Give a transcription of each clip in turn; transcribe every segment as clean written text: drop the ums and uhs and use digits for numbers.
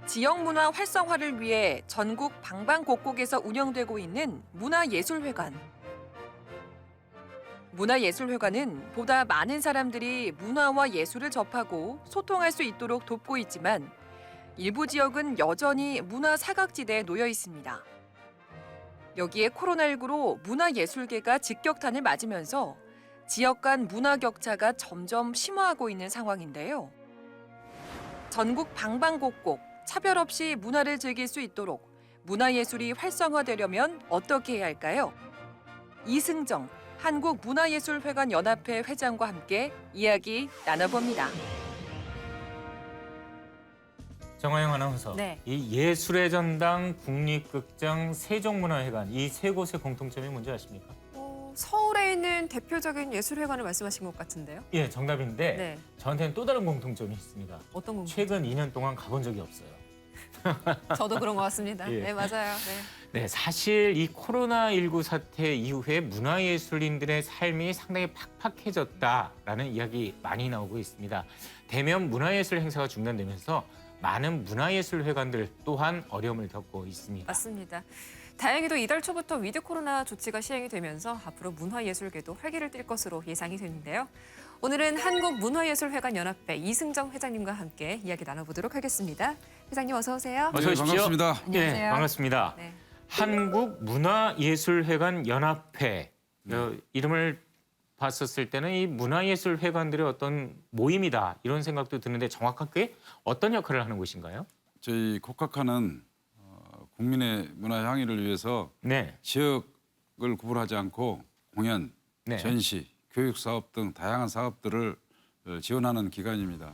지역 문화 활성화를 위해 전국 방방곡곡에서 운영되고 있는 문화예술회관. 문화예술회관은 보다 많은 사람들이 문화와 예술을 접하고 소통할 수 있도록 돕고 있지만 일부 지역은 여전히 문화 사각지대에 놓여 있습니다. 여기에 코로나19로 문화예술계가 직격탄을 맞으면서 지역 간 문화 격차가 점점 심화하고 있는 상황인데요. 전국 방방곡곡 차별 없이 문화를 즐길 수 있도록 문화예술이 활성화되려면 어떻게 해야 할까요? 이승정 한국문화예술회관 연합회 회장과 함께 이야기 나눠봅니다. 정화영 아나운서, 네. 이 예술의 전당, 국립극장, 세종문화회관 이 세 곳의 공통점이 뭔지 아십니까? 서울에 있는 대표적인 예술회관을 말씀하신 것 같은데요. 예, 정답인데 네. 저한테는 또 다른 공통점이 있습니다. 어떤 공통? 최근 2년 동안 가본 적이 없어요. 저도 그런 것 같습니다. 예. 네, 맞아요. 네. 네, 사실 이 코로나19 사태 이후에 문화예술인들의 삶이 상당히 팍팍해졌다라는 이야기 많이 나오고 있습니다. 대면 문화예술 행사가 중단되면서 많은 문화예술회관들 또한 어려움을 겪고 있습니다. 맞습니다. 다행히도 이달 초부터 위드 코로나 조치가 시행이 되면서 앞으로 문화예술계도 활기를 띨 것으로 예상이 되는데요. 오늘은 한국문화예술회관 연합회 이승정 회장님과 함께 이야기 나눠보도록 하겠습니다. 회장님 어서 오세요. 어서 오십시오. 반갑습니다. 네, 반갑습니다. 네. 한국문화예술회관 연합회 이름을 봤었을 때는 이 문화예술회관들의 어떤 모임이다 이런 생각도 드는데 정확하게 어떤 역할을 하는 곳인가요? 저희 국학화는 국민의 문화 향유를 위해서 네, 지역을 구분하지 않고 공연, 네. 전시, 교육 사업 등 다양한 사업들을 지원하는 기관입니다.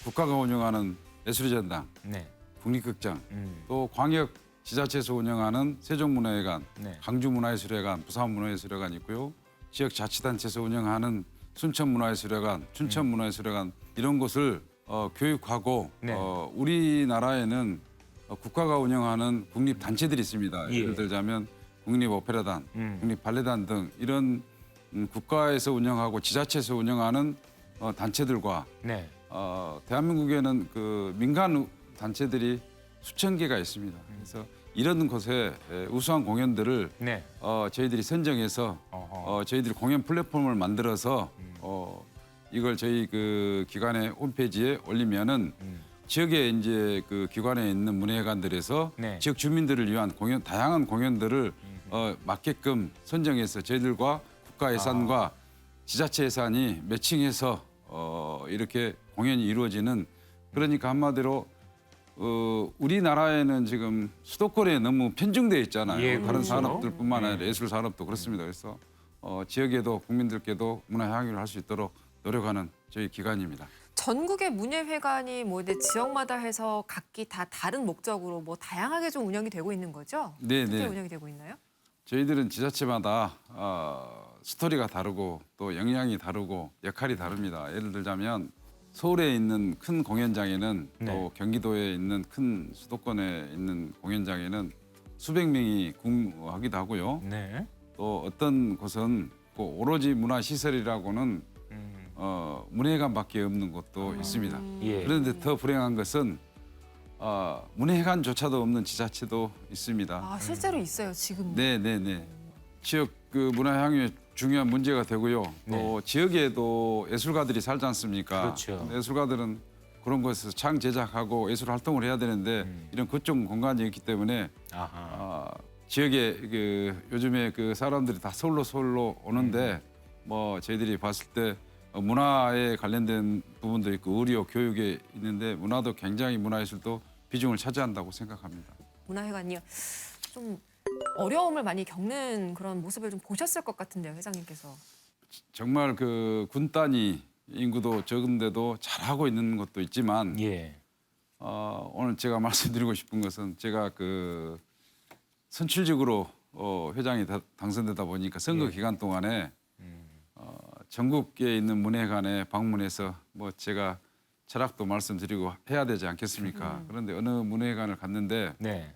국가가 운영하는 예술의 전당, 네, 국립극장, 음, 또 광역 지자체에서 운영하는 세종문화회관, 네. 강주문화예술회관, 부산문화예술회관이 있고요. 지역 자치단체에서 운영하는 순천문화예술회관, 춘천문화예술회관 이런 곳을 교육하고 네. 우리나라에는 국가가 운영하는 국립단체들이 있습니다. 예. 예를 들자면 국립오페라단, 국립발레단 등 이런 국가에서 운영하고 지자체에서 운영하는 단체들과 네. 대한민국에는 그 민간 단체들이 수천 개가 있습니다. 그래서 이런 곳에 우수한 공연들을 네. 저희들이 선정해서 어허. 저희들이 공연 플랫폼을 만들어서 이걸 저희 그 기관의 홈페이지에 올리면은 지역에 이제 그 기관에 있는 문화회관들에서 네. 지역 주민들을 위한 공연 다양한 공연들을 맞게끔 선정해서 저희들과 국가 예산과 지자체 예산이 매칭해서 이렇게 공연이 이루어지는 그러니까 한마디로 우리나라에는 지금 수도권에 너무 편중되어 있잖아요. 예, 다른 그렇죠. 산업들뿐만 아니라 예술 산업도 그렇습니다. 그래서 지역에도 국민들께도 문화 향유를 할 수 있도록 노력하는 저희 기관입니다. 전국의 문예회관이 뭐 이제 지역마다 해서 각기 다 다른 목적으로 뭐 다양하게 좀 운영이 되고 있는 거죠? 네, 어떻게 네. 운영이 되고 있나요? 저희들은 지자체마다 스토리가 다르고 또 역량이 다르고 역할이 다릅니다. 예를 들자면 서울에 있는 큰 공연장에는 네. 또 경기도에 있는 큰 수도권에 있는 공연장에는 수백 명이 근무하기도 하고요. 네. 또 어떤 곳은 그 오로지 문화시설이라고는 문예회관밖에 없는 곳도 있습니다. 예. 그런데 더 불행한 것은 문예회관조차도 없는 지자체도 있습니다. 아, 실제로 있어요, 지금. 네네네. 지역 그 문화 향유에 중요한 문제가 되고요. 또 지역에도 예술가들이 살지 않습니까? 그렇죠. 예술가들은 그런 곳에서 창 제작하고 예술 활동을 해야 되는데 이런 거점 공간이 있기 때문에 아하. 지역에 그 요즘에 그 사람들이 다 서울로 오는데 뭐 저희들이 봤을 때 문화에 관련된 부분도 있고 의료, 교육에 있는데 문화도 굉장히 문화예술도 비중을 차지한다고 생각합니다. 문화회관이요. 좀 어려움을 많이 겪는 그런 모습을 좀 보셨을 것 같은데요, 회장님께서. 정말 그 군 단위 인구도 적은데도 잘하고 있는 것도 있지만 예. 오늘 제가 말씀드리고 싶은 것은 제가 그 선출직으로 회장이 당선되다 보니까 선거 기간 동안에 전국에 있는 문예관에 방문해서 뭐 제가 철학도 말씀드리고 해야 되지 않겠습니까? 그런데 어느 문예관을 갔는데 네.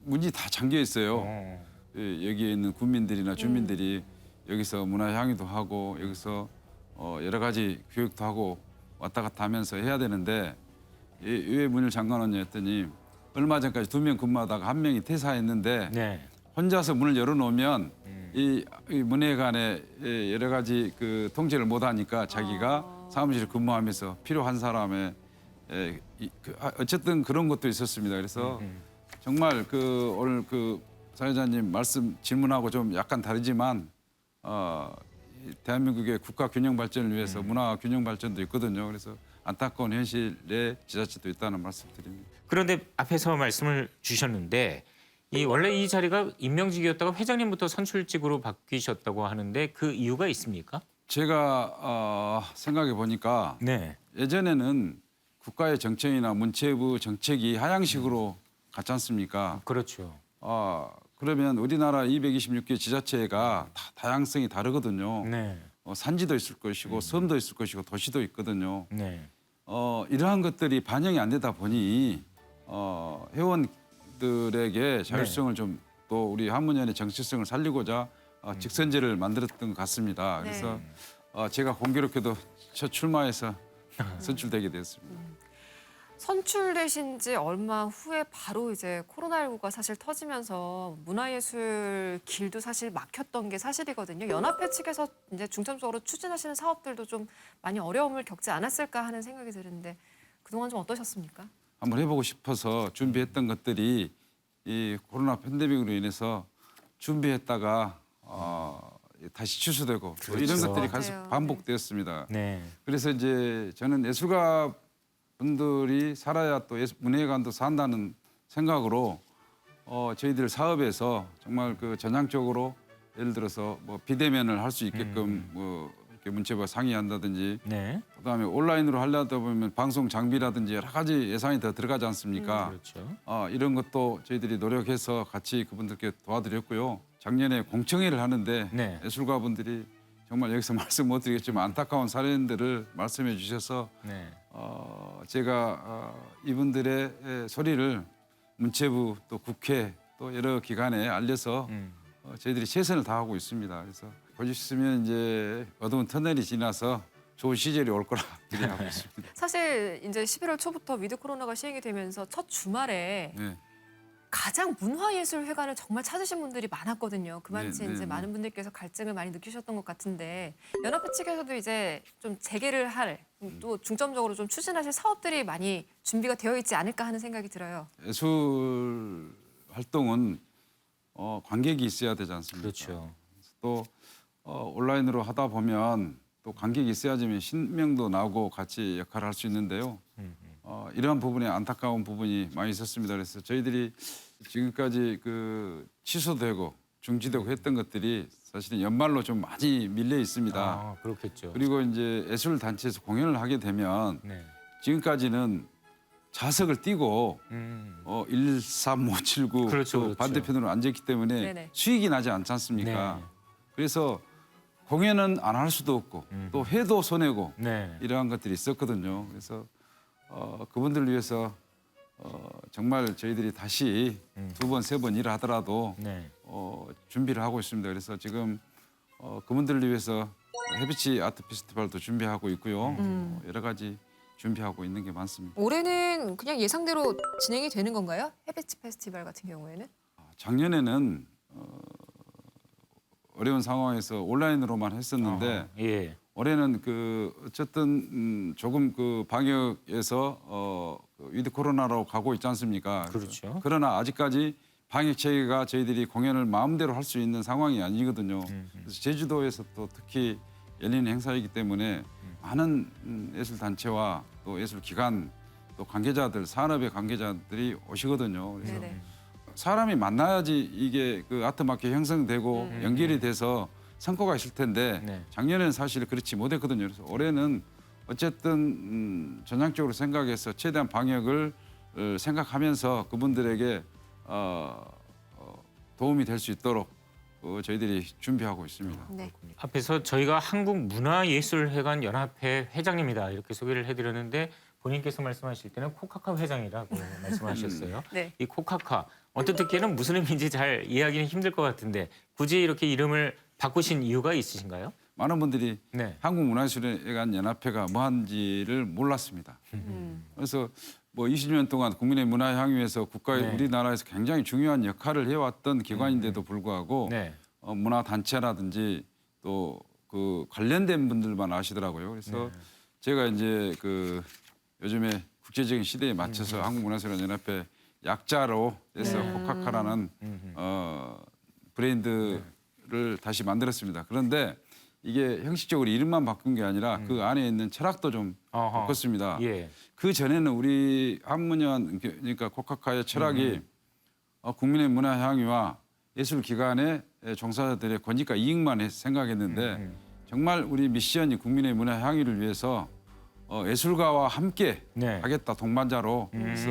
문이 다 잠겨 있어요. 어. 여기에 있는 군민들이나 주민들이 여기서 문화 향유도 하고 여기서 여러 가지 교육도 하고 왔다 갔다 하면서 해야 되는데 왜 문을 잠가놨냐 했더니 얼마 전까지 2명 근무하다가 1명이 퇴사했는데 네. 혼자서 문을 열어놓으면 이 문외관에 여러 가지 그 통제를 못하니까 자기가 사무실에 근무하면서 필요한 사람의 어쨌든 그런 것도 있었습니다. 그래서 정말 그 오늘 그 사회자님 말씀 질문하고 좀 약간 다르지만 이 대한민국의 국가 균형 발전을 위해서 문화 균형 발전도 있거든요. 그래서 안타까운 현실에 지자체도 있다는 말씀드립니다. 그런데 앞에서 말씀을 주셨는데 원래 이 자리가 임명직이었다가 회장님부터 선출직으로 바뀌셨다고 하는데 그 이유가 있습니까? 제가 생각해 보니까 네. 예전에는 국가의 정책이나 문체부 정책이 하향식으로 갔지 않습니까? 그렇죠. 그러면 우리나라 226개 지자체가 다 다양성이 다르거든요. 네. 산지도 있을 것이고 섬도 있을 것이고 도시도 있거든요. 네. 이러한 것들이 반영이 안 되다 보니 회원들에게 자율성을 좀 또 우리 한문연의 정체성을 살리고자 직선제를 만들었던 것 같습니다. 네. 그래서 제가 공교롭게도 첫 출마해서 선출되게 되었습니다. 선출되신 지 얼마 후에 바로 이제 코로나19가 사실 터지면서 문화예술 길도 사실 막혔던 게 사실이거든요. 연합회 측에서 이제 중점적으로 추진하시는 사업들도 좀 많이 어려움을 겪지 않았을까 하는 생각이 드는데 그동안 좀 어떠셨습니까? 한번 해보고 싶어서 준비했던 것들이 이 코로나 팬데믹으로 인해서 준비했다가 다시 취소되고 또 이런 그렇죠. 것들이 맞아요. 계속 반복되었습니다. 네. 그래서 이제 저는 예술가 분들이 살아야 또 문예관도 산다는 생각으로 저희들 사업에서 정말 그 전향적으로 예를 들어서 뭐 비대면을 할 수 있게끔 뭐 이렇게 문체부가 상의한다든지 네. 그다음에 온라인으로 하려다 보면 방송 장비라든지 여러 가지 예산이 더 들어가지 않습니까? 그렇죠. 이런 것도 저희들이 노력해서 같이 그분들께 도와드렸고요. 작년에 공청회를 하는데 네. 예술가 분들이 정말 여기서 말씀 못 드리겠지만 안타까운 사례들을 말씀해 주셔서 네. 제가 이분들의 소리를 문체부 또 국회 또 여러 기관에 알려서 저희들이 최선을 다하고 있습니다. 그래서 보셨으면 이제 어두운 터널이 지나서 좋은 시절이 올 거라 기대하고 있습니다. 사실 이제 11월 초부터 위드 코로나가 시행이 되면서 첫 주말에 네. 가장 문화예술회관을 정말 찾으신 분들이 많았거든요. 그만치 네, 네, 이제 네. 많은 분들께서 갈증을 많이 느끼셨던 것 같은데 연합회 측에서도 이제 좀 재개를 할 또 중점적으로 좀 추진하실 사업들이 많이 준비가 되어 있지 않을까 하는 생각이 들어요. 예술 활동은 관객이 있어야 되지 않습니까? 그렇죠. 또 온라인으로 하다 보면 또 관객이 있어야지만 신명도 나고 같이 역할을 할 수 있는데요. 이러한 부분에 안타까운 부분이 많이 있었습니다. 그래서 저희들이 지금까지 그 취소되고 중지되고 했던 것들이 사실은 연말로 좀 많이 밀려 있습니다. 그렇겠죠. 그리고 이제 예술 단체에서 공연을 하게 되면 네. 지금까지는 자석을 띄고 13579 그렇죠, 또 그렇죠. 반대편으로 앉았기 때문에 네네. 수익이 나지 않지 않습니까? 네. 그래서 공연은 안 할 수도 없고 또 해도 손해고 네. 이러한 것들이 있었거든요. 그래서 그분들을 위해서 정말 저희들이 다시 2번, 3번 일을 하더라도 네. 준비를 하고 있습니다. 그래서 지금 그분들을 위해서 해비치 아트 페스티벌도 준비하고 있고요. 여러 가지 준비하고 있는 게 많습니다. 올해는 그냥 예상대로 진행이 되는 건가요? 해비치 페스티벌 같은 경우에는? 작년에는 어려운 상황에서 온라인으로만 했었는데 예. 올해는 그 어쨌든 조금 그 방역에서 위드 코로나로 가고 있지 않습니까? 그렇죠. 그러나 아직까지 방역 체계가 저희들이 공연을 마음대로 할 수 있는 상황이 아니거든요. 그래서 제주도에서 또 특히 열리는 행사이기 때문에 많은 예술 단체와 또 예술 기관 또 관계자들 산업의 관계자들이 오시거든요. 그래서 네네. 사람이 만나야지 이게 그 아트마켓 형성되고 연결이 돼서 성과가 있을 텐데 네. 작년에는 사실 그렇지 못했거든요. 그래서 올해는 어쨌든 전향적으로 생각해서 최대한 방역을 생각하면서 그분들에게 도움이 될 수 있도록 저희들이 준비하고 있습니다. 네. 앞에서 저희가 한국문화예술회관 연합회 회장님이다 이렇게 소개를 해드렸는데 본인께서 말씀하실 때는 코카카 회장이라고 말씀하셨어요. 네. 이 코카카 어떤 듣기에는 무슨 의미인지 잘 이해하기는 힘들 것 같은데 굳이 이렇게 이름을 바꾸신 이유가 있으신가요? 많은 분들이 네. 한국문화예술회관 연합회가 뭐한지를 몰랐습니다. 그래서 뭐 20년 동안 국민의 문화 향유에서 국가의 네. 우리나라에서 굉장히 중요한 역할을 해왔던 기관인데도 불구하고 네. 문화 단체라든지 또 그 관련된 분들만 아시더라고요. 그래서 제가 이제 그 요즘에 국제적인 시대에 맞춰서 한국문화예술연합회 약자로 해서 코카카라는 브랜드를 다시 만들었습니다. 그런데 이게 형식적으로 이름만 바꾼 게 아니라 그 안에 있는 철학도 좀 어허. 바꿨습니다. 예. 그 전에는 우리 한문연 그러니까 코카카의 철학이 국민의 문화 향유와 예술 기관의 종사자들의 권익과 이익만 생각했는데 정말 우리 미션이 국민의 문화 향유를 위해서 예술가와 함께 네. 하겠다 동반자로 그래서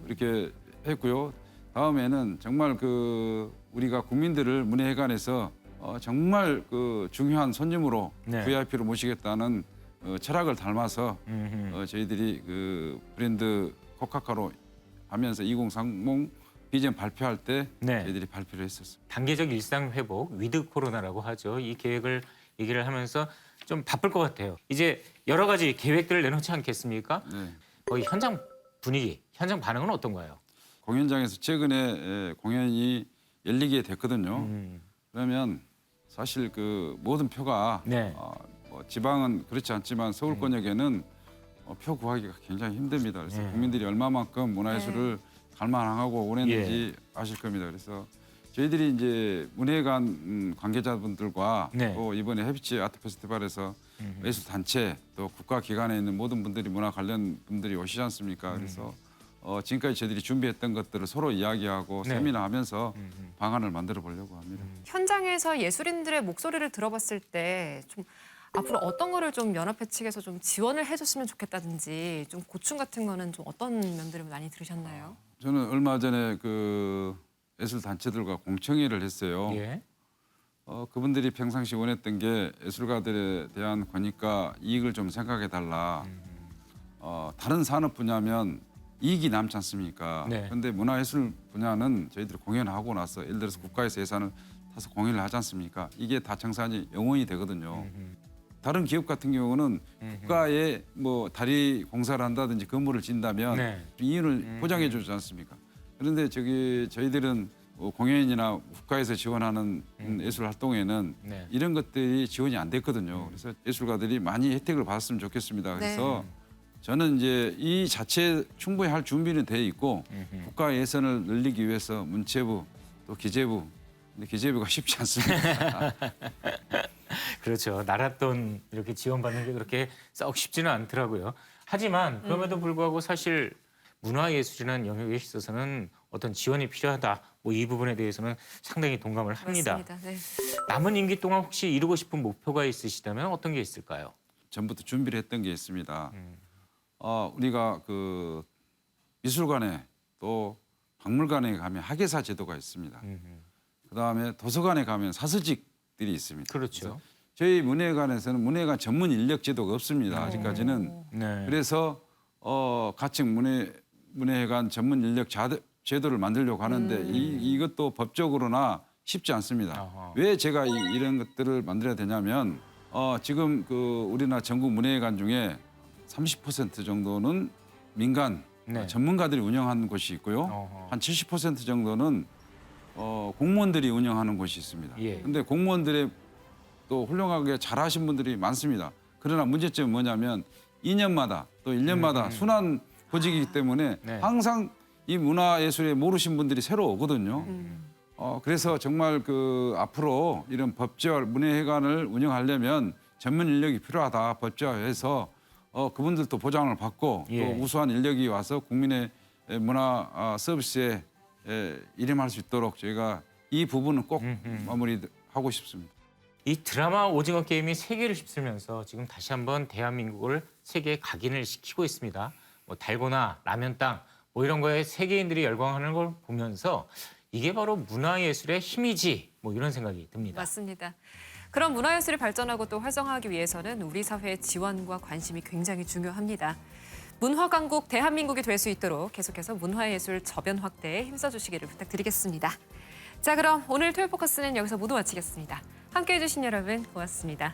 이렇게 했고요. 다음에는 정말 그 우리가 국민들을 문예회관에서 정말 그 중요한 손님으로 네. VIP로 모시겠다는 철학을 닮아서 저희들이 그 브랜드 코카카로 하면서 2030 비전 발표할 때 네. 저희들이 발표를 했었습니다. 단계적 일상 회복 위드 코로나라고 하죠. 이 계획을 얘기를 하면서 좀 바쁠 것 같아요. 이제 여러 가지 계획들을 내놓지 않겠습니까? 네. 거기 현장 분위기, 현장 반응은 어떤가요? 공연장에서 최근에 공연이 열리게 됐거든요. 그러면 사실 그 모든 표가 네. 뭐 지방은 그렇지 않지만 서울권역에는 표 구하기가 굉장히 힘듭니다. 그래서 국민들이 얼마만큼 문화예술을 갈망하고 원했는지 아실 겁니다. 그래서 저희들이 이제 문예관 관계자분들과 네. 또 이번에 해피치 아트 페스티벌에서 예술 단체 또 국가기관에 있는 모든 분들이 문화 관련 분들이 오시지 않습니까? 그래서 지금까지 저희들이 준비했던 것들을 서로 이야기하고 네. 세미나하면서 방안을 만들어 보려고 합니다. 현장에서 예술인들의 목소리를 들어봤을 때 좀 앞으로 어떤 거를 좀 연합회 측에서 좀 지원을 해줬으면 좋겠다든지 좀 고충 같은 거는 좀 어떤 면들을 많이 들으셨나요? 저는 얼마 전에 그 예술 단체들과 공청회를 했어요. 예. 그분들이 평상시 원했던 게 예술가들에 대한 권익과 이익을 좀 생각해 달라. 다른 산업 분야면 이익이 남지 않습니까? 네. 그런데 문화예술 분야는 저희들이 공연하고 나서 예를 들어서 국가에서 예산을 타서 공연을 하지 않습니까? 이게 다 정산이 영원이 되거든요. 다른 기업 같은 경우는 국가에 뭐 다리 공사를 한다든지 건물을 짓는다면 네. 이윤을 보장해 주지 않습니까? 그런데 저희들은 뭐 공연이나 국가에서 지원하는 예술 활동에는 네. 이런 것들이 지원이 안 됐거든요. 그래서 예술가들이 많이 혜택을 받았으면 좋겠습니다. 그래서 저는 이제 이 자체 충분히 할 준비는 돼 있고 국가 예산을 늘리기 위해서 문체부 또 기재부 근데 기재부가 쉽지 않습니다. 그렇죠. 나라 돈 이렇게 지원받는 게 그렇게 썩 쉽지는 않더라고요. 하지만 그럼에도 불구하고 사실 문화예술이라는 영역에 있어서는 어떤 지원이 필요하다. 뭐 이 부분에 대해서는 상당히 동감을 합니다. 맞습니다. 네. 남은 임기 동안 혹시 이루고 싶은 목표가 있으시다면 어떤 게 있을까요? 전부터 준비를 했던 게 있습니다. 우리가 그 미술관에 또 박물관에 가면 학예사 제도가 있습니다. 그다음에 도서관에 가면 사서직들이 있습니다. 그렇죠. 그래서 저희 문예관에서는 문예관 전문 인력 제도가 없습니다. 아직까지는. 네. 그래서 가칭 문예관 전문 인력 제도를 만들려고 하는데 이것도 법적으로나 쉽지 않습니다. 아하. 왜 제가 이런 것들을 만들어야 되냐면 지금 그 우리나라 전국 문예관 중에 30% 정도는 민간 네. 전문가들이 운영하는 곳이 있고요. 어허. 한 70% 정도는 공무원들이 운영하는 곳이 있습니다. 예. 근데 공무원들의 또 훌륭하게 잘하신 분들이 많습니다. 그러나 문제점은 뭐냐면 2년마다 또 1년마다 순환 보직이기 때문에 네. 항상 이 문화예술에 모르신 분들이 새로 오거든요. 그래서 정말 그 앞으로 이런 법제화 문예회관을 운영하려면 전문 인력이 필요하다. 법제화해서 그분들도 보장을 받고 예. 또 우수한 인력이 와서 국민의 문화 서비스에 일임할 수 있도록 저희가 이 부분은 꼭 마무리하고 싶습니다. 이 드라마 오징어 게임이 세계를 휩쓸면서 지금 다시 한번 대한민국을 세계에 각인을 시키고 있습니다. 뭐 달고나 라면 땅 뭐 이런 거에 세계인들이 열광하는 걸 보면서 이게 바로 문화예술의 힘이지 뭐 이런 생각이 듭니다. 맞습니다. 그런 문화예술이 발전하고 또 활성화하기 위해서는 우리 사회의 지원과 관심이 굉장히 중요합니다. 문화 강국 대한민국이 될 수 있도록 계속해서 문화예술 저변 확대에 힘써주시기를 부탁드리겠습니다. 자, 그럼 오늘 토요 포커스는 여기서 모두 마치겠습니다. 함께해 주신 여러분 고맙습니다.